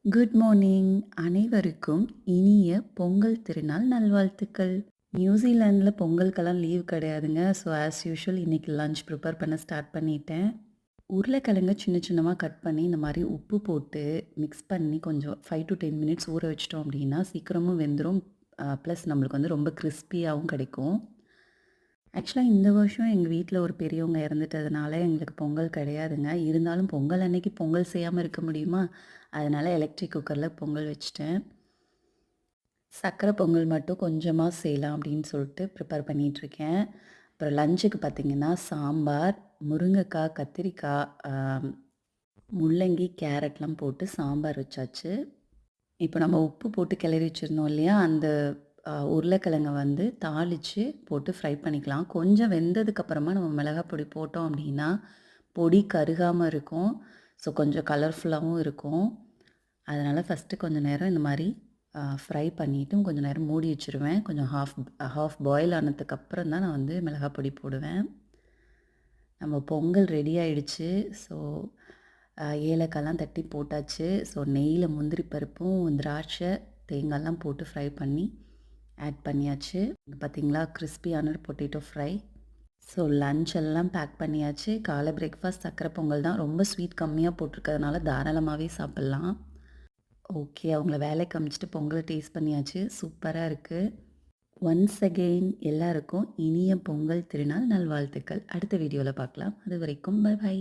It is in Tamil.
Good morning. அனைவருக்கும் இனிய பொங்கல் திருநாள் நல்வாழ்த்துக்கள். நியூசிலாண்டில் பொங்கலுக்கெல்லாம் லீவ் கிடையாதுங்க. ஸோ ஆஸ் யூஷுவல் இன்றைக்கி லஞ்ச் ப்ரிப்பேர் பண்ண ஸ்டார்ட் பண்ணிட்டேன். உருளைக்கிழங்க சின்ன சின்னமாக கட் பண்ணி இந்த மாதிரி உப்பு போட்டு மிக்ஸ் பண்ணி கொஞ்சம் 5 to 10 மினிட்ஸ் ஊற வச்சிட்டோம் அப்படின்னா சீக்கிரமும் வெந்துடும். ப்ளஸ் நம்மளுக்கு வந்து ரொம்ப கிறிஸ்பியாகவும் கிடைக்கும். ஆக்சுவலாக இந்த வருஷம் எங்கள் வீட்டில் ஒரு பெரியவங்க இறந்துட்டதுனால எங்களுக்கு பொங்கல் கிடையாதுங்க. இருந்தாலும் பொங்கல் அன்னைக்கு பொங்கல் செய்யாமல் இருக்க முடியுமா? அதனால் எலக்ட்ரிக் குக்கரில் பொங்கல் வச்சுட்டேன். சர்க்கரை பொங்கல் மட்டும் கொஞ்சமாக செய்யலாம் அப்படின்னு சொல்லிட்டு ப்ரிப்பேர் பண்ணிகிட்ருக்கேன். அப்புறம் லஞ்சுக்கு பார்த்திங்கன்னா சாம்பார், முருங்கைக்காய், கத்திரிக்காய், முள்ளங்கி, கேரட்லாம் போட்டு சாம்பார் வச்சாச்சு. இப்போ நம்ம உப்பு போட்டு கிளறி வச்சுருந்தோம் இல்லையா, அந்த உருளைக்கிழங்க வந்து தாளித்து போட்டு ஃப்ரை பண்ணிக்கலாம். கொஞ்சம் வெந்ததுக்கப்புறமா நம்ம மிளகாய் பொடி போட்டோம் அப்படின்னா பொடி கருகாமல் இருக்கும். ஸோ கொஞ்சம் கலர்ஃபுல்லாகவும் இருக்கும். அதனால் ஃபஸ்ட்டு கொஞ்சம் நேரம் இந்த மாதிரி ஃப்ரை பண்ணிவிட்டு கொஞ்சம் நேரம் மூடி வச்சுருவேன். கொஞ்சம் ஹாஃப் பாயில் ஆனதுக்கப்புறம் தான் நான் வந்து மிளகாய் பொடி போடுவேன். நம்ம பொங்கல் ரெடி ஆகிடுச்சு. ஸோ ஏலக்காய்லாம் தட்டி போட்டாச்சு. ஸோ நெய்யில் முந்திரி பருப்பும் திராட்சை தேங்காய்லாம் போட்டு ஃப்ரை பண்ணி ஆட் பண்ணியாச்சு. பார்த்திங்களா கிறிஸ்பியான பொட்டேட்டோ ஃப்ரை. ஸோ லன்ச் எல்லாம் பேக் பண்ணியாச்சு. காலை பிரேக்ஃபாஸ்ட் சக்கரை பொங்கல் தான். ரொம்ப ஸ்வீட் கம்மியாக போட்டிருக்கிறதுனால தாராளமாகவே சாப்பிட்லாம். ஓகே, அவங்கள வேலைக்கு அமிச்சிட்டு பொங்கலை டேஸ்ட் பண்ணியாச்சு. சூப்பராக இருக்குது. ஒன்ஸ் அகெயின் எல்லாருக்கும் இனிய பொங்கல் திருநாள் நல்வாழ்த்துக்கள். அடுத்த வீடியோவில் பார்க்கலாம். அது வரைக்கும் பை பை.